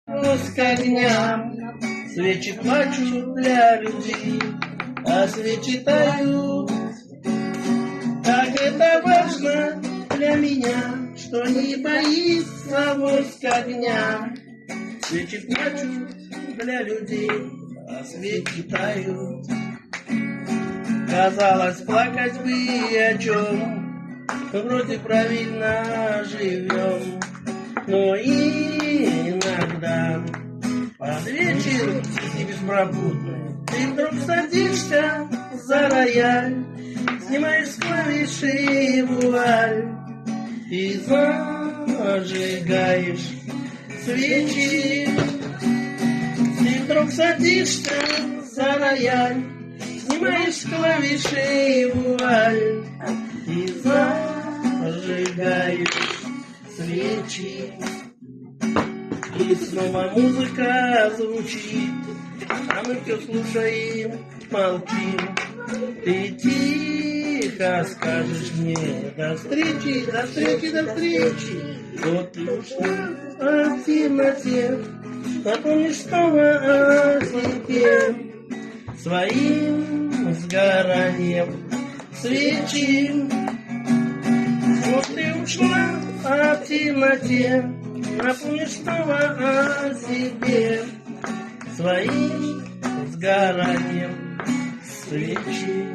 К огням. Свечи плачут для людей, а свечи тают. Как это важно для меня, что не боится воск огня. Свечи плачут для людей, а свечи тают. Казалось, плакать бы о чем, вроде правильно живем, но иногда под вечер и беспробудный ты вдруг садишься за рояль, снимаешь с клавиши вуаль и зажигаешь свечи. Ты вдруг садишься за рояль, снимаешь с клавиши вуаль и зажигаешь свечи. И снова музыка звучит, а мы все слушаем, молчим. Ты тихо скажешь мне: до встречи, до встречи, до встречи. Вот ты ушла в темноте, напомнишь снова о себе своим сгоранием свечи. Вот ты ушла в темноте, напомнишь снова о себе своим сгоранием свечи.